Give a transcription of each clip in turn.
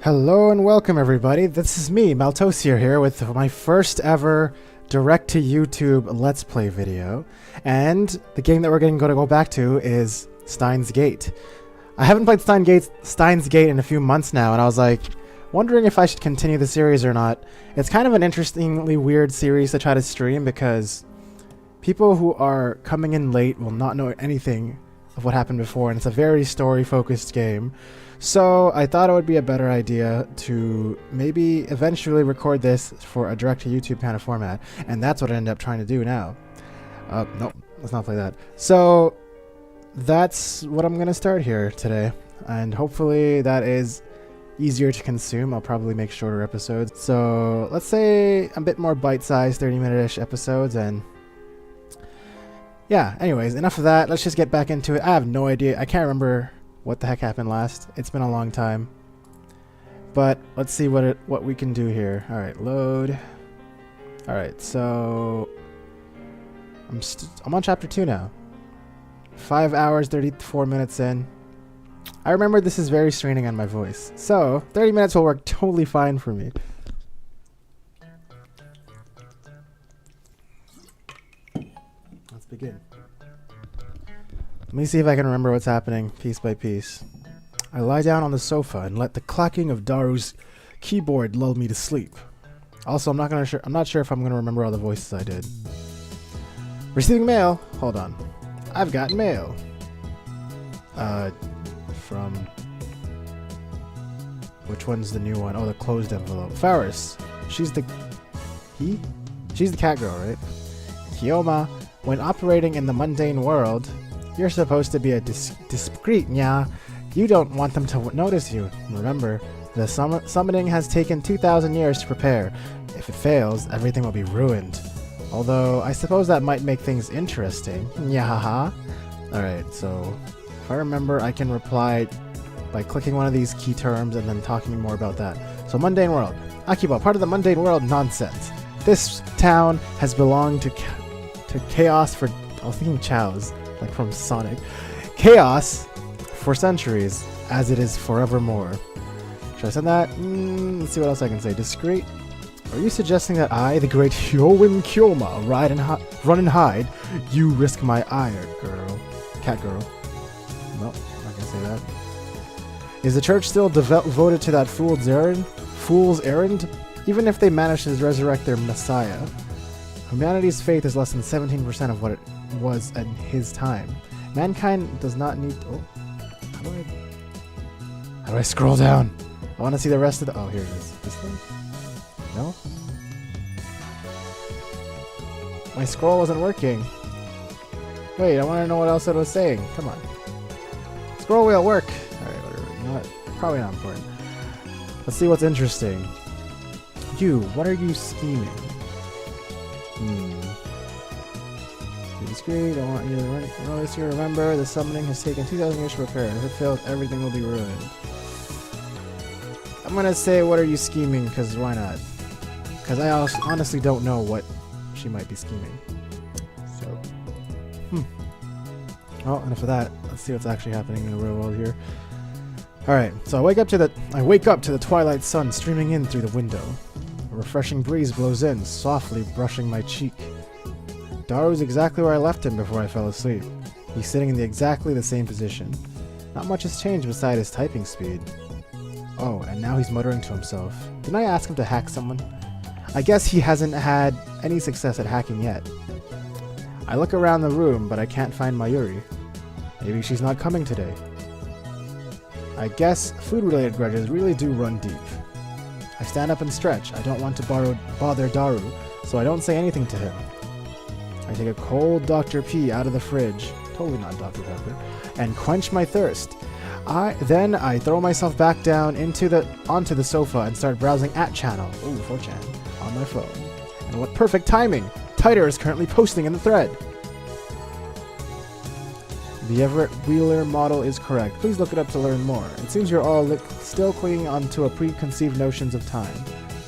Hello and welcome everybody, this is me, Maltosier here with my first ever direct-to-YouTube Let's Play video. And the game that we're going to go back to is Steins Gate. I haven't played Steins Gate in a few months now, and I was like, wondering if I should continue the series or not. It's kind of an interestingly weird series to try to stream because people who are coming in late will not know anything of what happened before, and it's a very story-focused game. So I thought it would be a better idea to maybe eventually record this for a direct-to-YouTube kind of format, and that's what I ended up trying to do now. Nope, let's not play that. So that's what I'm going to start here today, and hopefully that is easier to consume. I'll probably make shorter episodes. So let's say a bit more bite-sized, 30-minute-ish episodes, and yeah, anyways, enough of that. Let's just get back into it. I have no idea. I can't remember what the heck happened last. It's been a long time. But let's see what we can do here. Alright, load. Alright, so I'm on chapter 2 now. 5 hours, 34 minutes in. I remember this is very straining on my voice. So, 30 minutes will work totally fine for me. Let's begin. Let me see if I can remember what's happening piece by piece. I lie down on the sofa and let the clacking of Daru's keyboard lull me to sleep. Also, I'm not sure if I'm gonna remember all the voices I did. Receiving mail. Hold on. I've got mail. From which one's the new one? Oh, the closed envelope. Faris. She's the cat girl, right? Kioma, when operating in the mundane world, you're supposed to be a discreet, nya. You don't want them to notice you. Remember, the summoning has taken 2,000 years to prepare. If it fails, everything will be ruined. Although, I suppose that might make things interesting. Nyahaha. Alright, so if I remember, I can reply by clicking one of these key terms and then talking more about that. So, mundane world. Akiba, part of the mundane world nonsense. This town has belonged to chaos for... I was thinking Chow's, like from Sonic. Chaos for centuries, as it is forevermore. Should I send that? Let's see what else I can say. Discreet. Are you suggesting that I, the great Hyoin Kyoma, run and hide? You risk my ire, girl. Cat girl. Nope, not gonna say that. Is the church still devoted to that fool's errand? Even if they manage to resurrect their messiah, humanity's faith is less than 17% of what it was in his time. Mankind does not need... Oh, how do I scroll down? I want to see the rest of the... Oh, here it is. This thing? No? My scroll wasn't working. Wait, I want to know what else it was saying. Come on. Scroll wheel, work! Alright, whatever. You know what? Probably not important. Let's see what's interesting. You, what are you scheming? Be discreet, I don't want you to notice you. Remember, the summoning has taken 2,000 years to prepare. If it fails, everything will be ruined. I'm gonna say, what are you scheming, because why not? Because I honestly don't know what she might be scheming. So, well, enough of that. Let's see what's actually happening in the real world here. Alright, so I wake up to the twilight sun streaming in through the window. A refreshing breeze blows in, softly brushing my cheek. Daru's exactly where I left him before I fell asleep. He's sitting in exactly the same position. Not much has changed beside his typing speed. Oh, and now he's muttering to himself. Didn't I ask him to hack someone? I guess he hasn't had any success at hacking yet. I look around the room, but I can't find Mayuri. Maybe she's not coming today. I guess food-related grudges really do run deep. I stand up and stretch. I don't want to bother Daru, so I don't say anything to him. I take a cold Dr. P out of the fridge, totally not Dr. Pepper, and quench my thirst. Then I throw myself back down onto the sofa and start browsing at channel, 4chan, on my phone. And what perfect timing! Titer is currently posting in the thread. The Everett Wheeler model is correct. Please look it up to learn more. It seems you're all still clinging onto a preconceived notions of time.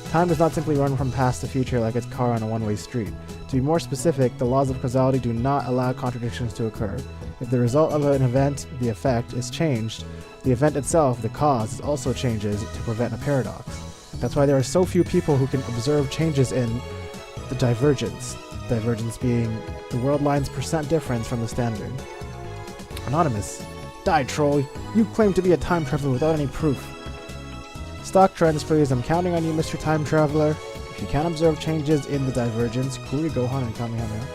Time does not simply run from past to future like a car on a one-way street. To be more specific, the laws of causality do not allow contradictions to occur. If the result of an event, the effect, is changed, the event itself, the cause, also changes to prevent a paradox. That's why there are so few people who can observe changes in the divergence. Divergence being the world line's percent difference from the standard. Anonymous. Die, troll. You claim to be a time traveler without any proof. Stock trends, please. I'm counting on you, Mr. Time Traveler. If you can't observe changes in the divergence, Kuri, Gohan, and Kamehameha.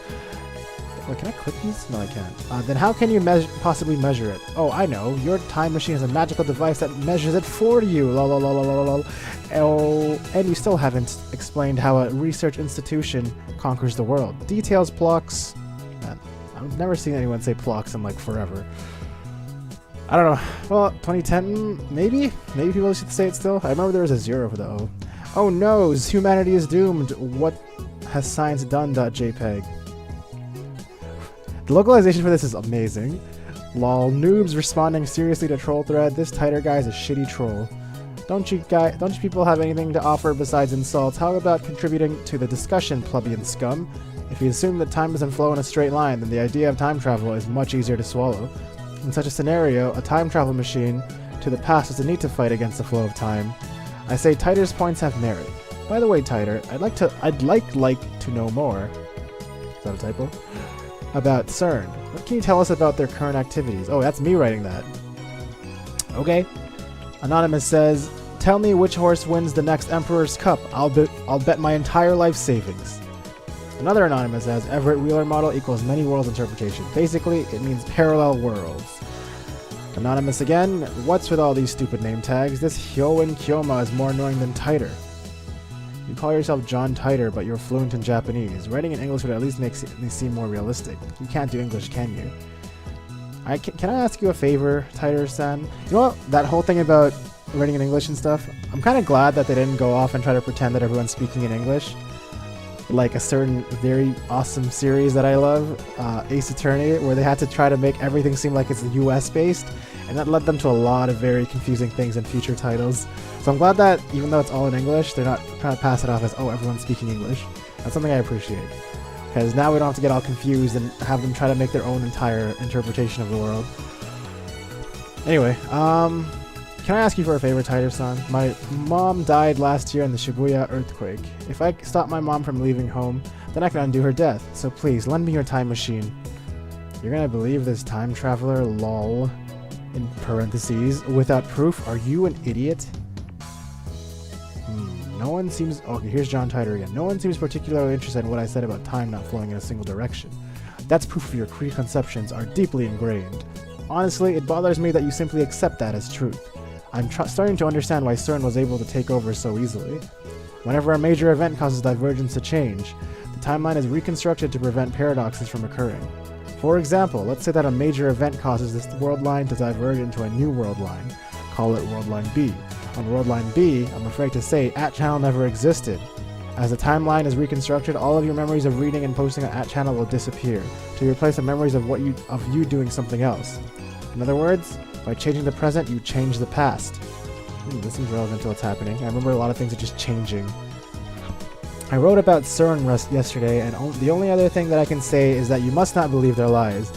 Wait, can I click these? No, I can't. Then how can you possibly measure it? Oh, I know. Your time machine is a magical device that measures it for you. Lol, lol, lol, lol, lol. Oh, and you still haven't explained how a research institution conquers the world. Details, Plox. Man, I've never seen anyone say Plox in like forever. I don't know. Well, 2010, maybe? Maybe people should say it still. I remember there was a 0 for the O. Oh no, humanity is doomed. What has science done? .jpg. The localization for this is amazing. Lol, noobs responding seriously to troll thread. This tighter guy is a shitty troll. Don't you people have anything to offer besides insults? How about contributing to the discussion, plebeian scum? If you assume that time doesn't flow in a straight line, then the idea of time travel is much easier to swallow. In such a scenario, a time travel machine to the past doesn't need to fight against the flow of time. I say Titer's points have merit. By the way, Titer, I'd like to know more. Is that a typo? About CERN. What can you tell us about their current activities? Oh, that's me writing that. Okay. Anonymous says, tell me which horse wins the next Emperor's Cup. I'll bet my entire life savings. Another Anonymous says, Everett Wheeler model equals many worlds interpretation. Basically, it means parallel worlds. Anonymous again, what's with all these stupid name tags? This Hyoen Kyoma is more annoying than Titer. You call yourself John Titer, but you're fluent in Japanese. Writing in English would at least make it seem more realistic. You can't do English, can you? Can I ask you a favor, Titer-san? You know what? That whole thing about learning in English and stuff, I'm kind of glad that they didn't go off and try to pretend that everyone's speaking in English. Like a certain very awesome series that I love, Ace Attorney, where they had to try to make everything seem like it's US based, and that led them to a lot of very confusing things in future titles. So I'm glad that even though it's all in English, they're not trying to pass it off as, oh, everyone's speaking English. That's something I appreciate. Because now we don't have to get all confused and have them try to make their own entire interpretation of the world. Anyway, can I ask you for a favor, Titer-san? My mom died last year in the Shibuya earthquake. If I stop my mom from leaving home, then I can undo her death. So please, lend me your time machine. You're gonna believe this time traveler, lol, in parentheses, without proof? Are you an idiot? No one seems... Okay, here's John Titer again. No one seems particularly interested in what I said about time not flowing in a single direction. That's proof of your preconceptions are deeply ingrained. Honestly, it bothers me that you simply accept that as truth. I'm starting to understand why CERN was able to take over so easily. Whenever a major event causes divergence to change, the timeline is reconstructed to prevent paradoxes from occurring. For example, let's say that a major event causes this world line to diverge into a new world line. Call it world line B. On world line B, I'm afraid to say, @channel never existed. As the timeline is reconstructed, all of your memories of reading and posting on @channel will disappear, to replace the memories of you doing something else. In other words, by changing the present, you change the past. This seems relevant to what's happening. I remember a lot of things are just changing. I wrote about CERN yesterday, and the only other thing that I can say is that you must not believe their lies.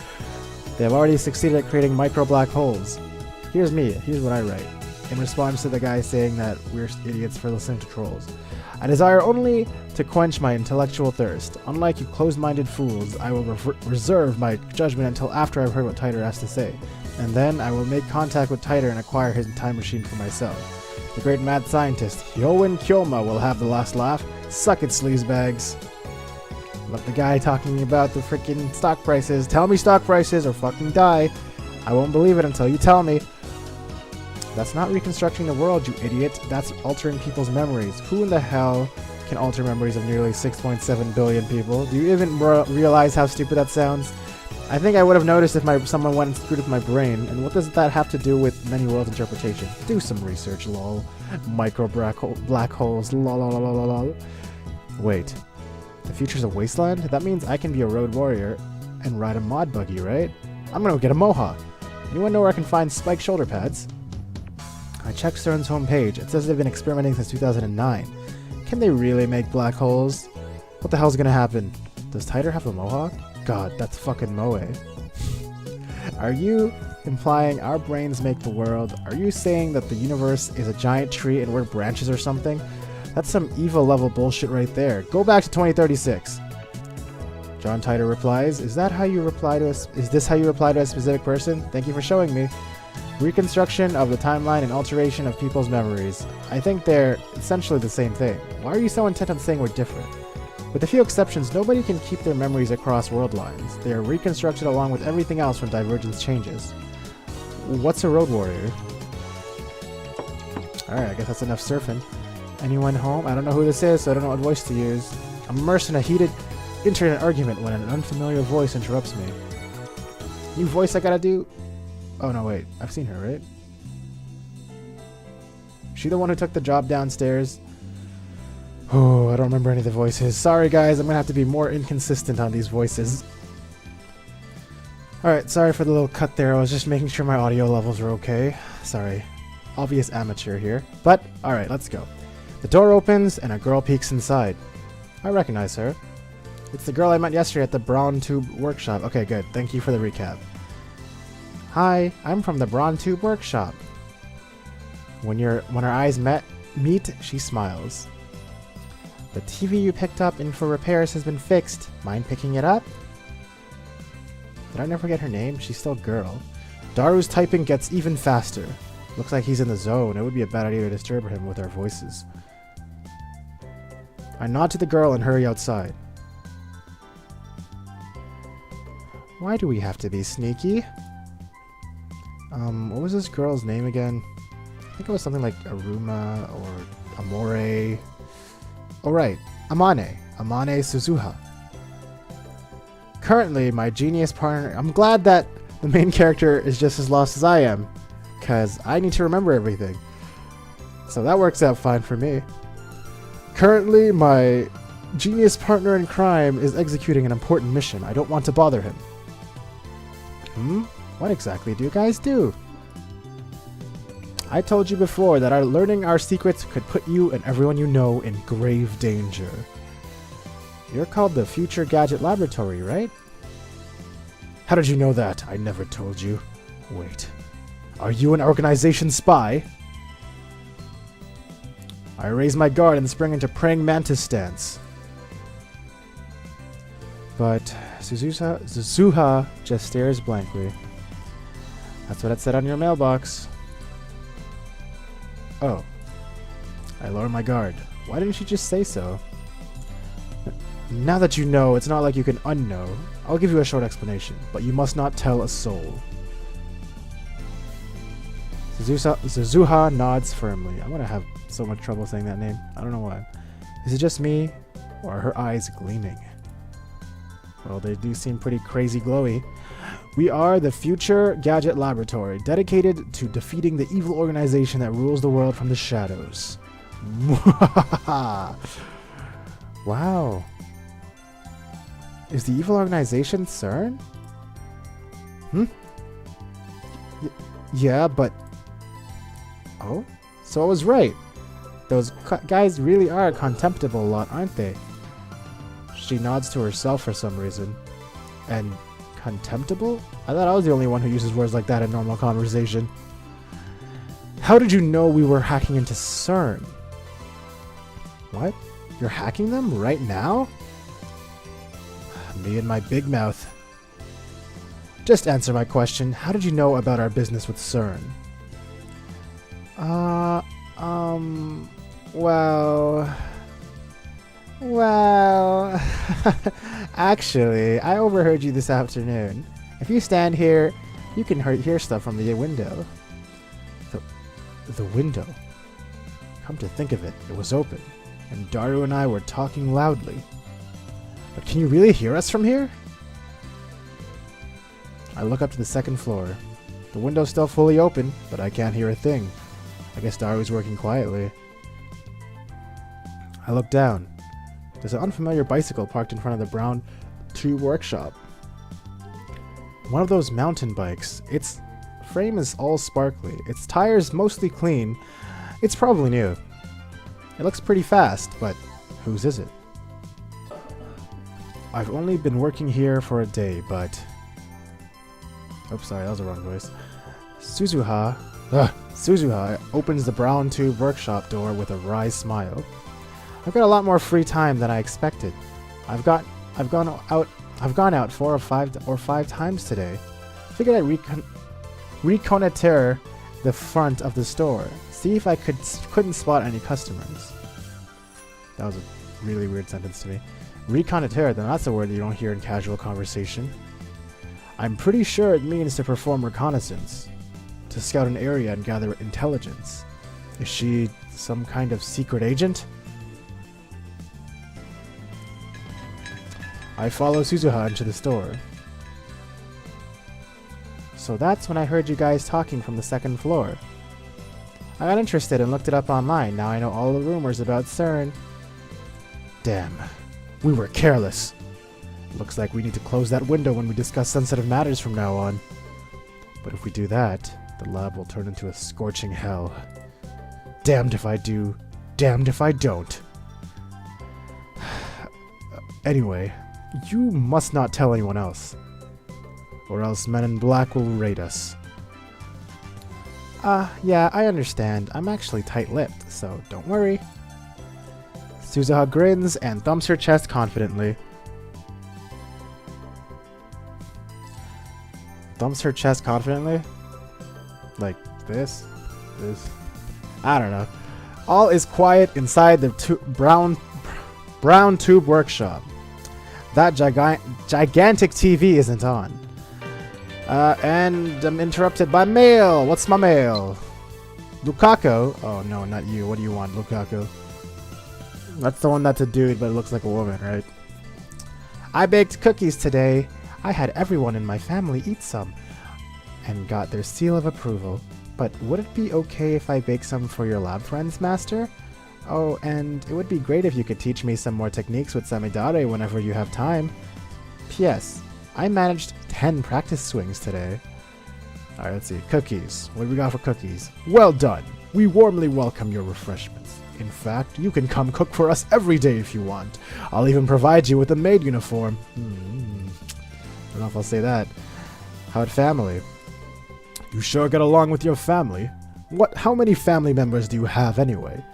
They have already succeeded at creating micro black holes. Here's what I write, in response to the guy saying that we're idiots for listening to trolls. I desire only to quench my intellectual thirst. Unlike you closed-minded fools, I will reserve my judgment until after I've heard what Titer has to say. And then I will make contact with Titer and acquire his time machine for myself. The great mad scientist, Hyoen Kyoma, will have the last laugh. Suck it, sleazebags. Love the guy talking about the freaking stock prices. Tell me stock prices or fucking die. I won't believe it until you tell me. That's not reconstructing the world, you idiot. That's altering people's memories. Who in the hell can alter memories of nearly 6.7 billion people? Do you even realize how stupid that sounds? I think I would have noticed if someone went and screwed with my brain, and what does that have to do with many worlds interpretation? Do some research, lol. Micro black holes, lol lol lol lol lol. Wait, the future's a wasteland? That means I can be a road warrior and ride a mod buggy, right? I'm gonna go get a mohawk. Anyone know where I can find spiked shoulder pads? I checked CERN's homepage. It says they've been experimenting since 2009. Can they really make black holes? What the hell's gonna happen? Does Titer have a mohawk? God, that's fucking moe. Are you implying our brains make the world? Are you saying that the universe is a giant tree and we're branches or something? That's some evil level bullshit right there. Go back to 2036. John Titor replies, Is this how you reply to a specific person? Thank you for showing me. Reconstruction of the timeline and alteration of people's memories. I think they're essentially the same thing. Why are you so intent on saying we're different? With a few exceptions, nobody can keep their memories across world lines. They are reconstructed along with everything else when divergence changes. What's a road warrior? Alright, I guess that's enough surfing. Anyone home? I don't know who this is, so I don't know what voice to use. I'm immersed in a heated internet argument when an unfamiliar voice interrupts me. New voice I gotta do? Oh no, wait. I've seen her, right? She the one who took the job downstairs? Oh, I don't remember any of the voices. Sorry guys, I'm gonna have to be more inconsistent on these voices. Alright, sorry for the little cut there. I was just making sure my audio levels are okay. Sorry. Obvious amateur here. But, alright, let's go. The door opens and a girl peeks inside. I recognize her. It's the girl I met yesterday at the Braun Tube Workshop. Okay, good. Thank you for the recap. Hi, I'm from the Braun Tube Workshop. When our eyes meet, she smiles. The TV you picked up in for repairs has been fixed. Mind picking it up? Did I never forget her name? She's still a girl. Daru's typing gets even faster. Looks like he's in the zone. It would be a bad idea to disturb him with our voices. I nod to the girl and hurry outside. Why do we have to be sneaky? What was this girl's name again? I think it was something like Aruma or Amore. Oh right, Amane Suzuha. Currently, my genius partner... I'm glad that the main character is just as lost as I am, because I need to remember everything. So that works out fine for me. Currently, my genius partner in crime is executing an important mission. I don't want to bother him. What exactly do you guys do? I told you before that learning our secrets could put you and everyone you know in grave danger. You're called the Future Gadget Laboratory, right? How did you know that? I never told you. Wait. Are you an organization spy? I raise my guard and spring into praying mantis stance. But Suzuha just stares blankly. That's what it said on your mailbox. Oh. I lower my guard. Why didn't you just say so? Now that you know, it's not like you can unknow. I'll give you a short explanation, but you must not tell a soul. Suzuha nods firmly. I'm gonna have so much trouble saying that name. I don't know why. Is it just me, or are her eyes gleaming? Well, they do seem pretty crazy glowy. We are the Future Gadget Laboratory, dedicated to defeating the evil organization that rules the world from the shadows. Wow. Is the evil organization CERN? Yeah, but... Oh? So I was right. Those guys really are a contemptible lot, aren't they? She nods to herself for some reason. And contemptible? I thought I was the only one who uses words like that in normal conversation. How did you know we were hacking into CERN? What? You're hacking them right now? Me and my big mouth. Just answer my question. How did you know about our business with CERN? Well, actually, I overheard you this afternoon. If you stand here, you can hear stuff from the window. The window? Come to think of it, it was open, and Daru and I were talking loudly. But can you really hear us from here? I look up to the second floor. The window's still fully open, but I can't hear a thing. I guess Daru's working quietly. I look down. There's an unfamiliar bicycle parked in front of the Braun Tube Workshop. One of those mountain bikes. Its frame is all sparkly. Its tires mostly clean. It's probably new. It looks pretty fast, but whose is it? I've only been working here for a day, but... Oops, sorry, that was the wrong voice. Suzuha opens the brown tube workshop door with a wry smile. I've got a lot more free time than I expected. I've gone out 4 or 5 times today. Figured I'd reconnoiter the front of the store, see if I couldn't spot any customers. That was a really weird sentence to me. Reconnoiter, then that's a word that you don't hear in casual conversation. I'm pretty sure it means to perform reconnaissance, to scout an area and gather intelligence. Is she some kind of secret agent? I follow Suzuha into the store. So that's when I heard you guys talking from the 2nd floor. I got interested and looked it up online. Now I know all the rumors about CERN. Damn. We were careless. Looks like we need to close that window when we discuss sensitive matters from now on. But if we do that, the lab will turn into a scorching hell. Damned if I do, damned if I don't. Anyway, you must not tell anyone else, or else Men in Black will raid us. Yeah, I understand. I'm actually tight-lipped, so don't worry. Suzuha grins and thumps her chest confidently. Thumps her chest confidently? Like this? This? I don't know. All is quiet inside the brown tube workshop. That gigantic TV isn't on. And I'm interrupted by mail. What's my mail? Lukaku? Oh no, not you. What do you want, Lukaku? That's the one that's a dude, but it looks like a woman, right? I baked cookies today. I had everyone in my family eat some and got their seal of approval. But would it be okay if I bake some for your lab friends, Master? Oh, and it would be great if you could teach me some more techniques with Samidare whenever you have time. P.S. I managed 10 practice swings today. Alright, let's see. Cookies. What do we got for cookies? Well done. We warmly welcome your refreshments. In fact, you can come cook for us every day if you want. I'll even provide you with a maid uniform. Don't know if I'll say that. How'd family? You sure get along with your family? How many family members do you have anyway?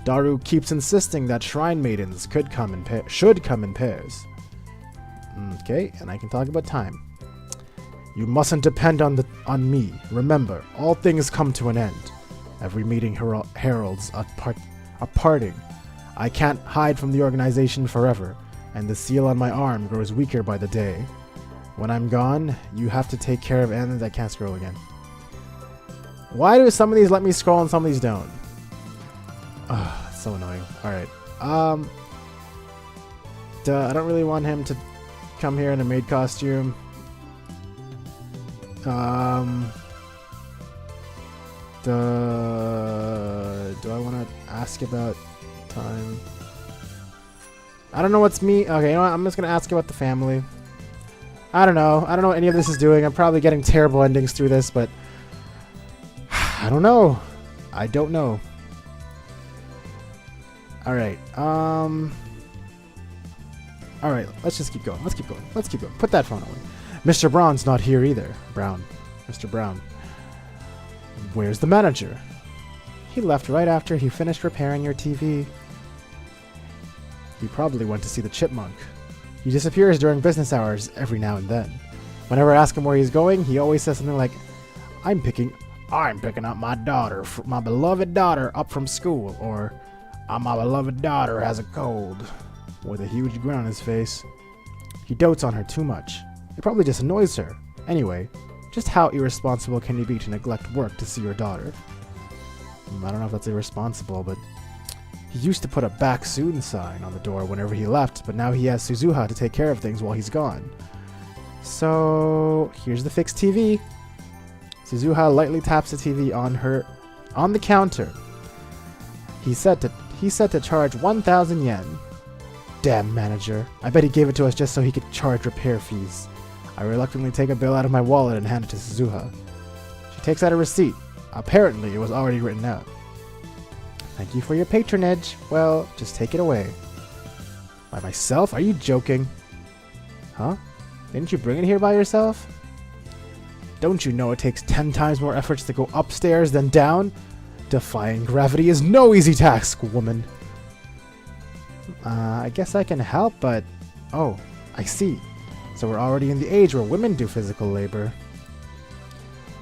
Daru keeps insisting that shrine maidens should come in pairs. Okay, and I can talk about time. You mustn't depend on me. Remember, all things come to an end. Every meeting heralds a parting. I can't hide from the organization forever, and the seal on my arm grows weaker by the day. When I'm gone, you have to take care of ends. I can't scroll again. Why do some of these let me scroll and some of these don't? Ugh, it's so annoying. Alright. I don't really want him to come here in a maid costume. Do I want to ask about time? I don't know what's me. Okay, you know what? I'm just going to ask about the family. I don't know. I don't know what any of this is doing. I'm probably getting terrible endings through this, but I don't know. I don't know. Alright. Alright, let's just keep going. Let's keep going. Put that phone away. Mr. Brown's not here either. Mr. Brown. Where's the manager? He left right after he finished repairing your TV. He probably went to see the chipmunk. He disappears during business hours every now and then. Whenever I ask him where he's going, he always says something like, I'm picking up my daughter, my beloved daughter up from school, or my beloved daughter has a cold, with a huge grin on his face. He dotes on her too much. It probably just annoys her. Anyway, just how irresponsible can you be to neglect work to see your daughter? I don't know if that's irresponsible, but he used to put a back soon sign on the door whenever he left, but now he has Suzuha to take care of things while he's gone. So, here's the fixed TV. Suzuha lightly taps the TV on the counter. He said to charge 1,000 yen. Damn manager. I bet he gave it to us just so he could charge repair fees. I reluctantly take a bill out of my wallet and hand it to Suzuha. She takes out a receipt. Apparently, it was already written out. Thank you for your patronage. Well, just take it away. By myself? Are you joking? Huh? Didn't you bring it here by yourself? Don't you know it takes 10 times more efforts to go upstairs than down? Defying gravity is no easy task, woman. I guess I can help, but... Oh, I see. So we're already in the age where women do physical labor.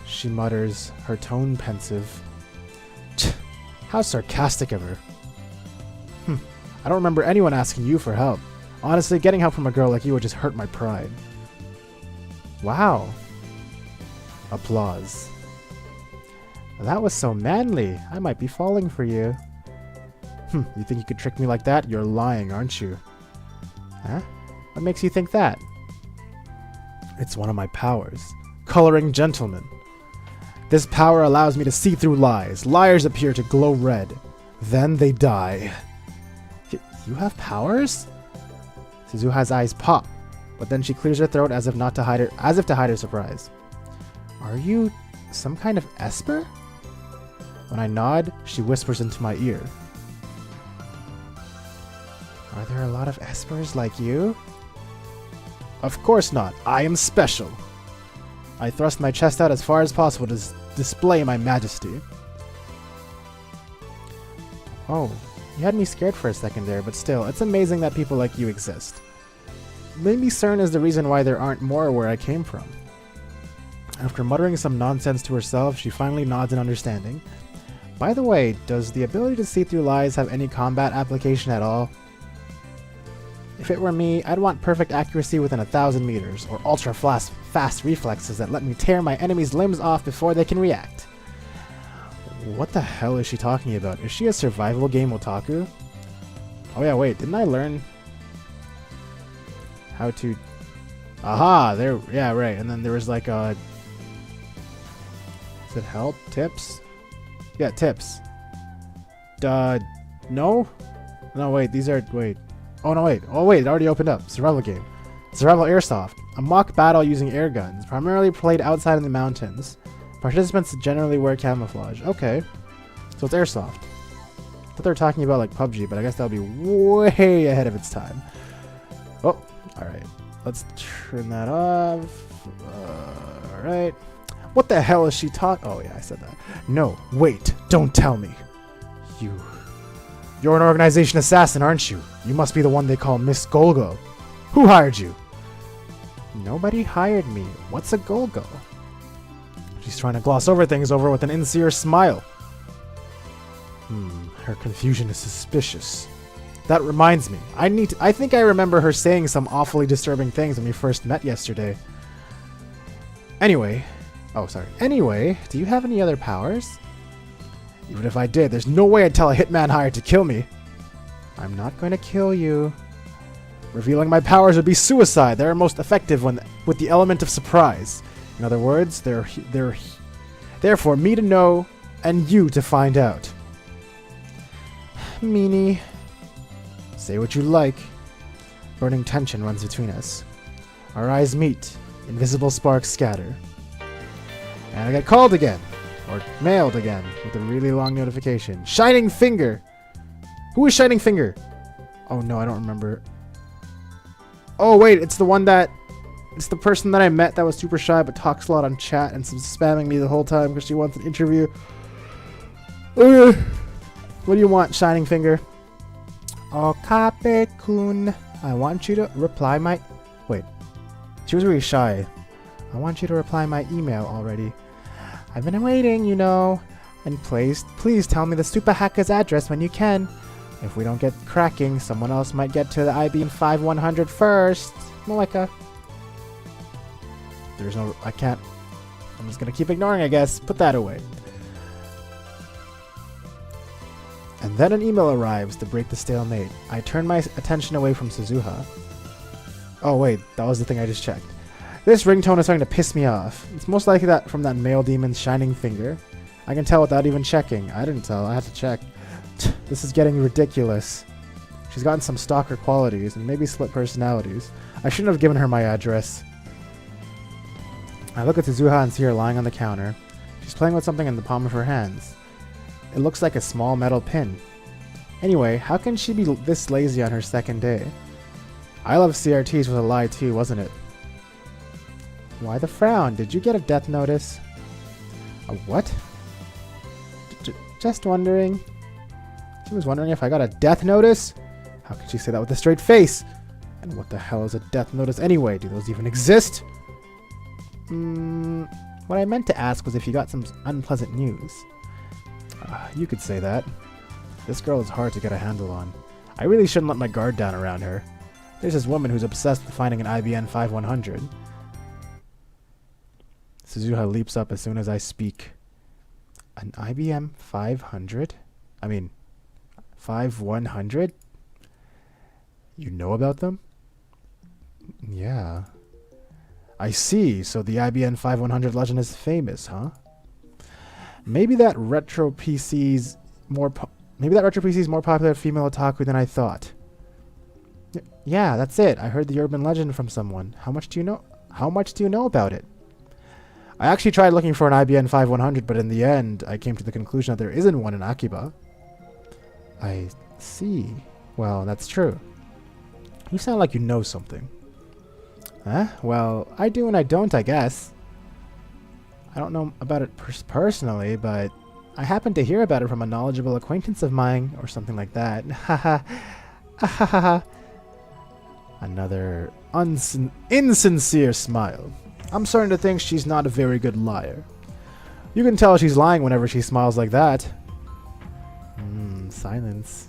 She mutters, her tone pensive. How sarcastic of her. I don't remember anyone asking you for help. Honestly, getting help from a girl like you would just hurt my pride. Wow. Applause. That was so manly. I might be falling for you. You think you could trick me like that? You're lying, aren't you? Huh? What makes you think that? It's one of my powers. Coloring gentleman. This power allows me to see through lies. Liars appear to glow red. Then they die. You have powers? Suzuha's eyes pop, but then she clears her throat as if to hide her surprise. Are you some kind of Esper? When I nod, she whispers into my ear. Are there a lot of Espers like you? Of course not. I am special. I thrust my chest out as far as possible to display my majesty. Oh, you had me scared for a second there, but still, it's amazing that people like you exist. Maybe CERN is the reason why there aren't more where I came from. After muttering some nonsense to herself, she finally nods in understanding. By the way, does the ability to see through lies have any combat application at all? If it were me, I'd want perfect accuracy within 1,000 meters, or ultra-fast reflexes that let me tear my enemies' limbs off before they can react. What the hell is she talking about? Is she a survival game otaku? Oh yeah, wait, didn't I learn how to... Aha! There, yeah, right, and then there was like a... Is it help? Tips? Yeah, tips. No? No, wait, these are... Wait. Oh, no, wait. Oh, wait, it already opened up. Survival game. Survival Airsoft. A mock battle using air guns, primarily played outside in the mountains. Participants generally wear camouflage. Okay. So it's Airsoft. I thought they were talking about, like, PUBG, but I guess that'll be way ahead of its time. Oh, alright. Let's turn that off. Alright. What the hell is she talking? Oh, yeah, I said that. No, wait. Don't tell me. You're an organization assassin, aren't you? You must be the one they call Miss Golgo. Who hired you? Nobody hired me. What's a Golgo? She's trying to gloss over things with an insincere smile. Her confusion is suspicious. That reminds me. I think I remember her saying some awfully disturbing things when we first met yesterday. Anyway, do you have any other powers? Even if I did, there's no way I'd tell a hitman hired to kill me. I'm not going to kill you. Revealing my powers would be suicide. They're most effective with the element of surprise. In other words, they're for me to know and you to find out. Meanie. Say what you like. Burning tension runs between us. Our eyes meet. Invisible sparks scatter. And I get called again. Or mailed again with a really long notification. Shining Finger! Who is Shining Finger? Oh no, I don't remember. Oh wait, it's the one that... It's the person that I met that was super shy but talks a lot on chat and spamming me the whole time because she wants an interview. What do you want, Shining Finger? Okabe-kun, I want you to reply my... Wait. She was really shy. I want you to reply my email already. I've been waiting, you know. And please tell me the super hacker's address when you can. If we don't get cracking, someone else might get to the IB 5100 first. Malika. There's no... I can't... I'm just gonna keep ignoring, I guess. Put that away. And then an email arrives to break the stalemate. I turn my attention away from Suzuha. Oh wait, that was the thing I just checked. This ringtone is starting to piss me off. It's most likely that from that male demon's Shining Finger. I can tell without even checking. I didn't tell, I had to check. This is getting ridiculous. She's gotten some stalker qualities and maybe split personalities. I shouldn't have given her my address. I look at Suzuha and see her lying on the counter. She's playing with something in the palm of her hands. It looks like a small metal pin. Anyway, how can she be this lazy on her second day? I love CRTs was a lie too, wasn't it? Why the frown? Did you get a death notice? A what? Just wondering. She was wondering if I got a death notice? How could she say that with a straight face? And what the hell is a death notice anyway? Do those even exist? What I meant to ask was if you got some unpleasant news. You could say that. This girl is hard to get a handle on. I really shouldn't let my guard down around her. There's this woman who's obsessed with finding an IBN 5100. Suzuha leaps up as soon as I speak. An IBM 500? I mean, 5100? You know about them? Yeah. I see, so the IBM 5100 legend is famous, huh? Maybe that retro PC's more popular female otaku than I thought. Yeah, that's it. I heard the urban legend from someone. How much do you know? How much do you know about it? I actually tried looking for an IBN 5100, but in the end, I came to the conclusion that there isn't one in Akiba. I see. Well, that's true. You sound like you know something. Huh? Well, I do and I don't, I guess. I don't know about it personally, but I happened to hear about it from a knowledgeable acquaintance of mine, or something like that. Haha. Haha. Another insincere smile. I'm starting to think she's not a very good liar. You can tell she's lying whenever she smiles like that. Silence.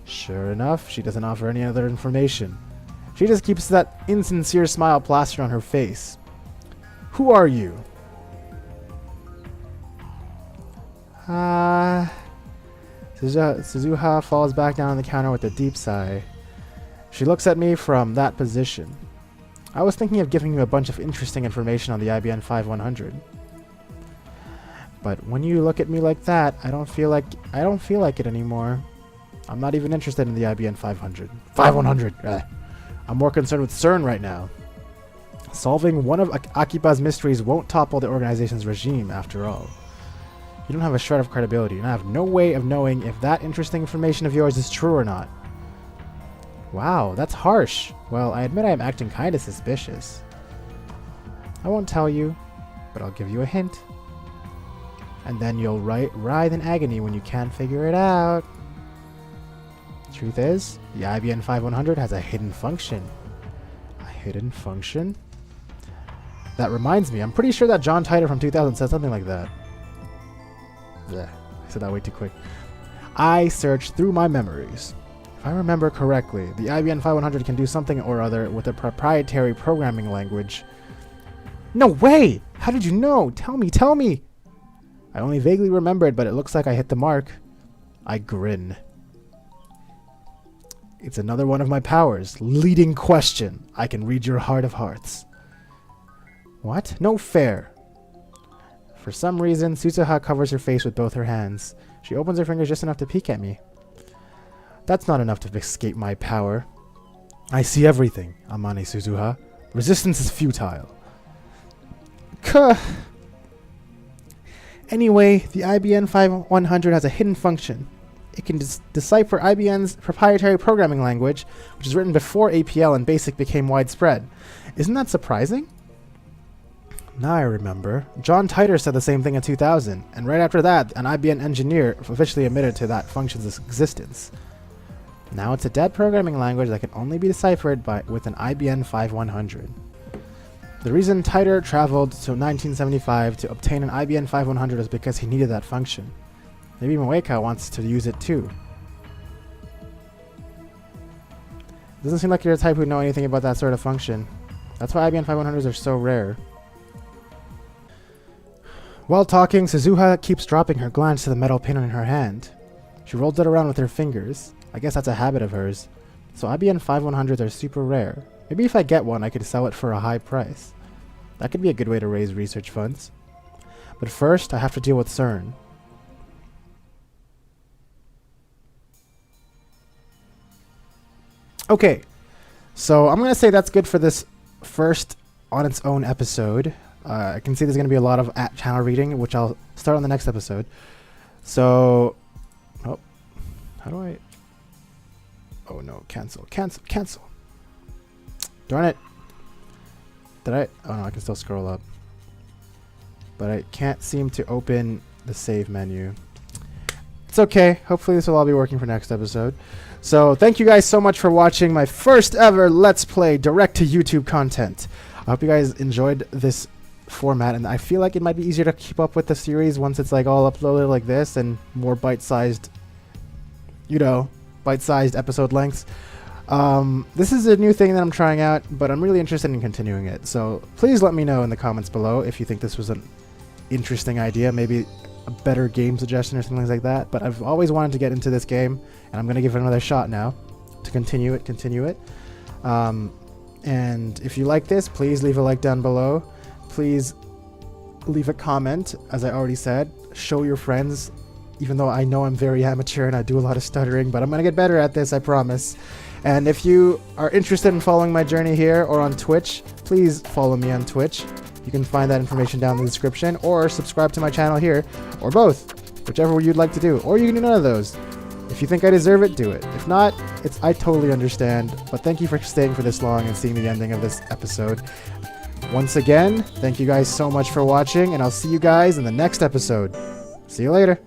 Sure enough, she doesn't offer any other information. She just keeps that insincere smile plastered on her face. Who are you? Suzuha falls back down on the counter with a deep sigh. She looks at me from that position. I was thinking of giving you a bunch of interesting information on the IBN 5100. But when you look at me like that, I don't feel like it anymore. I'm not even interested in the IBN 500. 5100! I'm more concerned with CERN right now. Solving one of Akiba's mysteries won't topple the organization's regime, after all. You don't have a shred of credibility, and I have no way of knowing if that interesting information of yours is true or not. Wow, that's harsh. Well, I admit I am acting kinda suspicious. I won't tell you, but I'll give you a hint. And then you'll writhe in agony when you can't figure it out. Truth is, the IBN 5100 has a hidden function. A hidden function? That reminds me, I'm pretty sure that John Titor from 2000 said something like that. Blech, I said that way too quick. I searched through my memories. If I remember correctly, the IBM 5100 can do something or other with a proprietary programming language. No way! How did you know? Tell me! I only vaguely remembered, but it looks like I hit the mark. I grin. It's another one of my powers. Leading question. I can read your heart of hearts. What? No fair. For some reason, Suzuha covers her face with both her hands. She opens her fingers just enough to peek at me. That's not enough to escape my power. I see everything, Amane Suzuha. Resistance is futile. Anyway, the IBN 5100 has a hidden function. It can decipher IBN's proprietary programming language, which is written before APL and BASIC became widespread. Isn't that surprising? Now I remember. John Titor said the same thing in 2000, and right after that, an IBN engineer officially admitted to that function's existence. Now it's a dead programming language that can only be deciphered with an IBN 5100. The reason Titor traveled to 1975 to obtain an IBN 5100 is because he needed that function. Maybe Moeka wants to use it too. Doesn't seem like you're the type who know anything about that sort of function. That's why IBN 5100s are so rare. While talking, Suzuha keeps dropping her glance to the metal pin in her hand. She rolls it around with her fingers. I guess that's a habit of hers. So IBN 5100s are super rare. Maybe if I get one, I could sell it for a high price. That could be a good way to raise research funds. But first, I have to deal with CERN. Okay, so I'm going to say that's good for this first on its own episode. I can see there's going to be a lot of channel reading, which I'll start on the next episode. So, oh, how do I... Oh no, cancel. Darn it. Did I? Oh no, I can still scroll up. But I can't seem to open the save menu. It's okay. Hopefully this will all be working for next episode. So thank you guys so much for watching my first ever Let's Play direct to YouTube content. I hope you guys enjoyed this format, and I feel like it might be easier to keep up with the series once it's like all uploaded like this and more bite-sized, you know, bite-sized episode lengths. This is a new thing that I'm trying out, but I'm really interested in continuing it. So please let me know in the comments below if you think this was an interesting idea, maybe a better game suggestion or something like that. But I've always wanted to get into this game, and I'm going to give it another shot now to continue it. And if you like this, please leave a like down below. Please leave a comment, as I already said. Show your friends, even though I know I'm very amateur and I do a lot of stuttering, but I'm going to get better at this, I promise. And if you are interested in following my journey here or on Twitch, please follow me on Twitch. You can find that information down in the description, or subscribe to my channel here, or both, whichever you'd like to do. Or you can do none of those. If you think I deserve it, do it. If not, I totally understand. But thank you for staying for this long and seeing the ending of this episode. Once again, thank you guys so much for watching, and I'll see you guys in the next episode. See you later.